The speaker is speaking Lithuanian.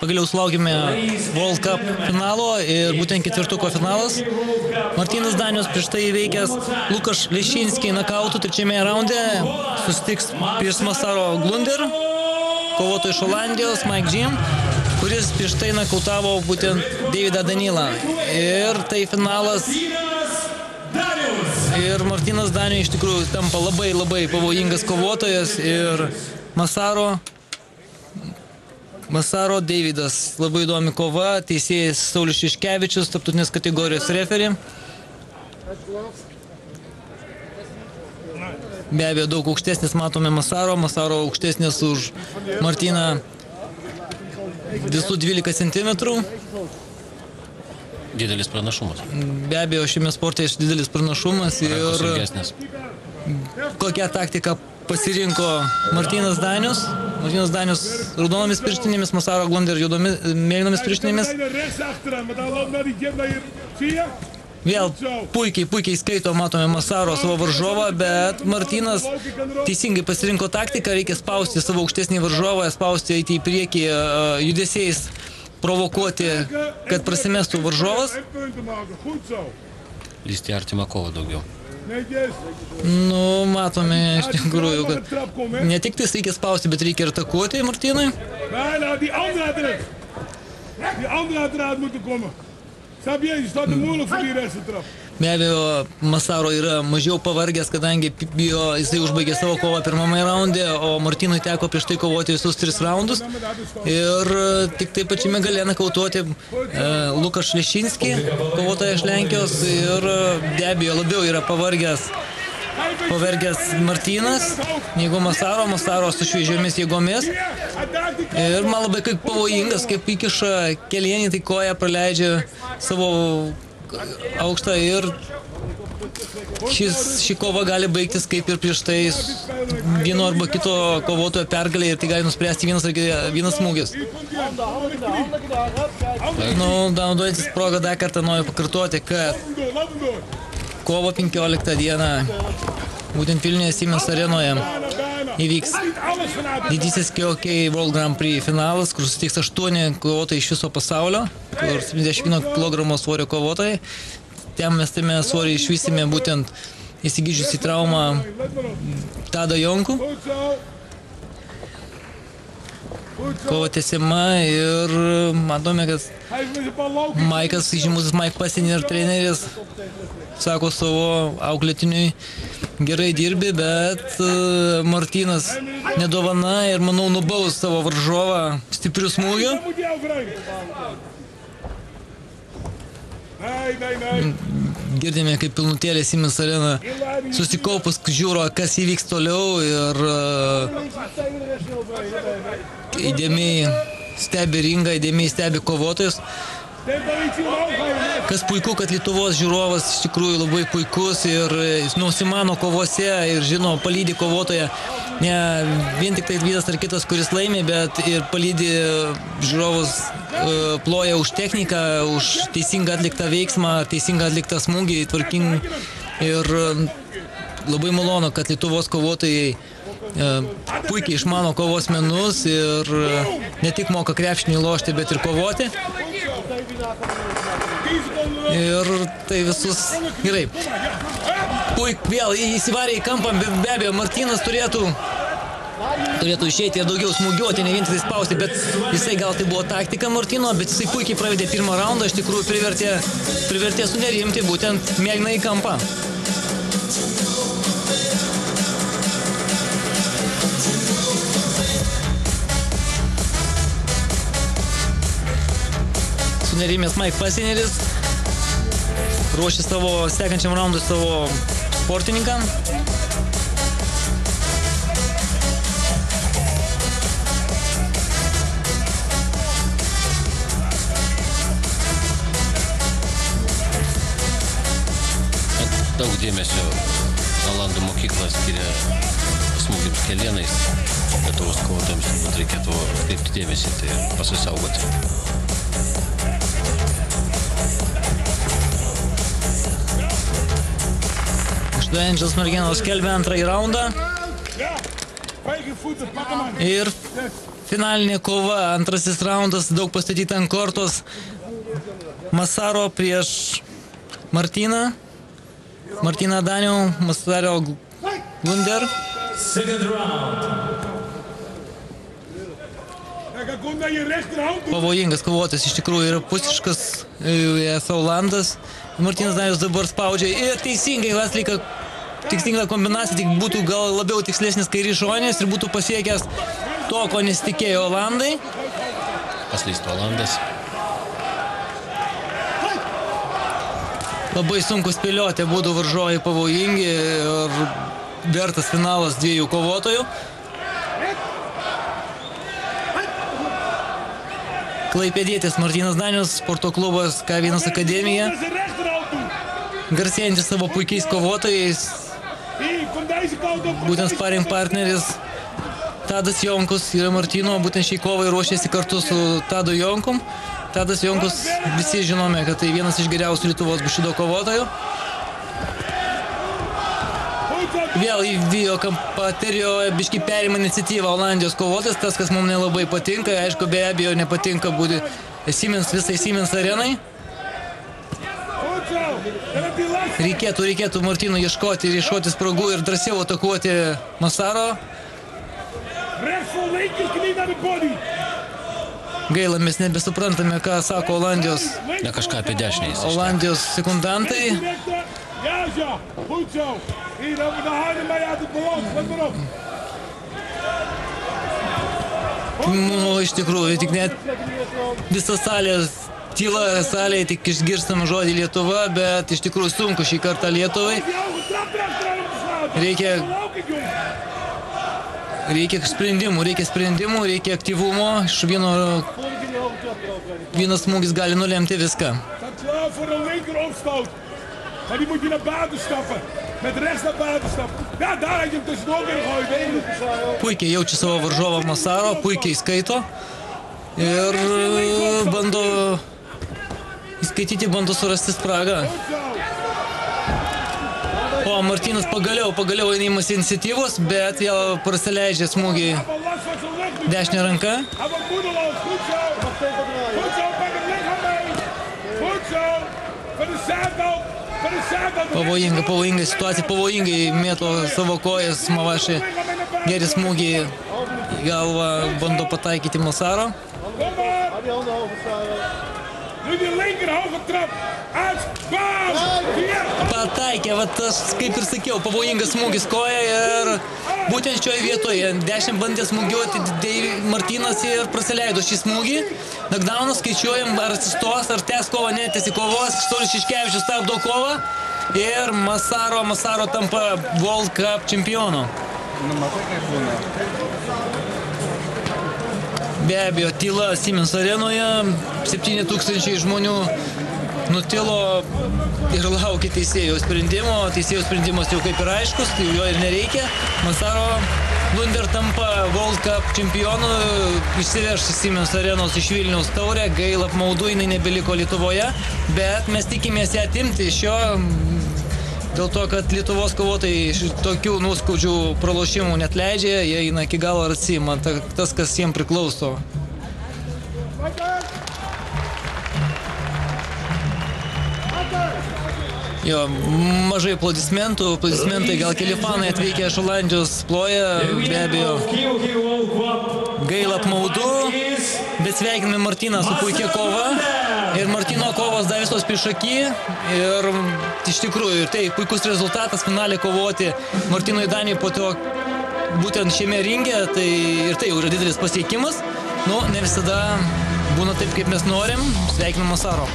pagaliau sulaukime World Cup finalo ir būtent ketvirtuko finalas. Martynas Danius prieš tai įveikęs Lukaš Lešinskį nakautų trečiame raunde, susitiks prieš Masaro Glunder, kovotojų iš Olandijos, Mike Jim, kuris prieš tai nakautavo būtent Davidą Danilą. Ir tai finalas. Ir Martynas Danius iš tikrųjų tampa labai pavojingas kovotojas ir Masaro Davidas. Labai įdomi kova, teisėjas Saulius Šiškevičius, tarptautinės kategorijos referį. Be abejo, daug aukštesnis matome Masaro aukštesnis už Martyną visų 12 centimetrų. Didelis pranašumas. Be abejo, šiame sporte didelis pranašumas ir kokią taktiką pasirinko Martynas Danius. Martynas Danius raudonomis pirštinėmis, Masaro Glunder mėlynomis pirštinėmis. Vėl puikiai skaito, matome Masaro savo varžovą, bet Martynas teisingai pasirinko taktiką, reikia spausti savo aukštesnį varžovą, spausti eiti į priekį judesiais, provokuoti, kad prasimestų varžovas. Lysti artimą kovą daugiau. Nu, matome iš tikrųjų, kad ne tik tai reikia spausti, bet reikia ir atakuoti Martynui. Be abejo, Masaro yra mažiau pavargęs, kadangi jisai užbaigė savo kovą pirmame raunde, o Martynui teko prieš tai kovoti visus 3 raundus. Ir tik taip pačiame gale nakautuoti Lukaš Lešinskį, kovotoją iš Lenkijos. Ir be abejo, labiau yra pavargęs Martynas, negu Masaro su šviežiomis jėgomis. Ir man labai kaip pavojingas, kaip įkiša kelienį, tai koja praleidžia savo aukštą ir ši kova gali baigtis kaip ir prieš tai vieno arba kito kovotojo pergalė ir tai gali nuspręsti vienas smūgis. Naudojantis progą dar kartą noriu pakartoti, kad kovo 15 dieną būtent Vilniuje Siemens arenoje įvyks didysis KOK World Grand Prix finalas, kur susitiks 8 kovotojai iš viso pasaulio, kur 71 kg svorio kovotojai. Ten mes tame svorį išvysime būtent įsigydžiusi traumą Tadą Jonkų. Kova tęsiama ir matome, kad Maikas, žymusis Mike Pasiner treneris, sako savo auklėtiniui, gerai dirbi, bet Martynas nedovana ir, manau, nubaus savo varžovą stiprių smūgių. Girdime, kaip pilnutėlė Siemens arena susikaupus žiūro, kas įvyks toliau ir įdėmiai stebi ringą, įdėmiai stebi kovotojus. Kas puiku, kad Lietuvos žiūrovas iš tikrųjų labai puikus ir nusimano kovose ir žino, palydi kovotoją. Ne vien tik tai vienas ar kitas, kuris laimi, bet ir palydi žiūrovus, ploja už techniką, už teisingą atliktą veiksmą, teisingą atliktą smūgį, tvarkingą. Ir labai malonu, kad Lietuvos kovotojai puikiai išmano kovos menus ir ne tik moka krepšinį lošti, bet ir kovoti. Ir tai visus gerai. Vėl įsivarė į kampą, be abejo, Martynas turėtų išeiti ir daugiau smūgiuoti, ne vien tik spausti, bet jisai gal tai buvo taktika Martyno, bet jisai puikiai pravedė pirmą raundą, iš tikrųjų privertė sunerimti būtent mėlyną į kampą. Sunerimęs Mike Pasineris ruošia savo sekančiam raundui savo sportininką. Daug dėmesio Olandų mokykla skiria smūgiams kelienais. Lietuvos kovotojams reikėtų atkreipti dėmesį, tai pasisaugoti. Išduojančios merginos skelbia antrąjį raundą. Ir finalinė kova, antrasis raundas, daug pastatyta ant kortos. Masaro prieš Martyną. Martyną Danių, Masaro Glunder. Pavojingas kovotas, iš tikrųjų yra pusiškas Olandas. Martynas Danius dabar spaudžia ir teisingai Vaslyka, tikslinga kombinacija, tik būtų gal labiau tikslesnis kairys šoninės ir būtų pasiekęs to, ko nesitikėjo Olandai. Paslystų Olandas. Labai sunku spėlioti, būtų varžovai pavojingi ir vertas finalas dviejų kovotojų. Klaipėdietis Martynas Danius, sporto klubas K1 Akademija, garsėjantis savo puikiais kovotojais, būtent sparring partneris Tadas Jonkus yra Martyno, būtent šiai kovai ruošėsi kartu su Tadu Jonkum. Tadas Jonkus, visi žinome, kad tai vienas iš geriausių Lietuvos bušido kovotojų. Vėl įvijo Kampaterio, biškį perima iniciatyvą Olandijos kovotojas, tas, kas mums nelabai patinka, aišku, be abejo, nepatinka būti Siemens, visai Siemens arenai. Reikėtų Martynui ieškoti ir iššoti spragų ir drąsiau atakuoti Masaro. Gaila, mes nebesuprantame, ką sako Olandijos. Ne kažką apie dešinę jis. Olandijos sekundantai. Nu, iš tikrųjų, tik net visa salė, tyla salėje, tik išgirstam žodį Lietuva, bet iš tikrųjų sunku šį kartą Lietuvai. Reikia sprendimų, reikia aktyvumo. Iš vienas smūgis gali nulemti viską. Maar die moet je naar buiten stappen. Met rechts naar buiten stappen. Ja, daar had je hem tussendoor kunnen gooien. Puikiai jaučia savo varžovą Masaro, puikiai skaito. Ir bando įskaityti, bando surasti spragą. O Martynas pagaliau įneimas iniciatyvos, bet vėl prasileidžia smūgį dešinę ranką. Pavojinga situacija, pavojingai mėto savo kojas Mavašį, geri smūgį į galvą, bando pataikyti Masaro. Pataikė, aš kaip ir sakiau, pavojingas smūgis koja ir būtent šioje vietoje 10 bandė smūgiuoti Martynas ir prasileido šį smūgį. Knockdownas skaičiuojam, ar atsistos, ar tęs kovą, netęsi kovos. Saulius Šiškevičius stabdo kovą ir Masaro tampa World Cup čempionu. Be abejo, tyla Siemens arenoje, 7000 žmonių nutilo ir laukia teisėjo sprendimo. Teisėjo sprendimas jau kaip ir aiškus, tai jo ir nereikia. Masaro Glunder tampa World Cup čempionu, išsiveš Siemens arenos iš Vilniaus taurę, gaila apmaudu, jinai nebeliko Lietuvoje, bet mes tikimės ją atimti iš jo, dėl to, kad Lietuvos kovotojai tokių nuskaudžių pralošimų net leidžia, jie eina iki galo ir atsima tas, kas jiems priklauso. Jo, mažai aplodismentai, gal keli fanai atvykę iš Olandijos ploja, be abejo. Gaila apmaudu, bet sveikiname Martyną su puikia kova. Ir Martyno kovos dar visos priešaky. Ir iš tikrųjų, tai puikus rezultatas finalė kovoti Martynui Daniui po to būtent šiame ringe. Ir tai jau yra didelis pasiekimas. Nu, ne visada būna taip, kaip mes norim. Sveikinam Masaro.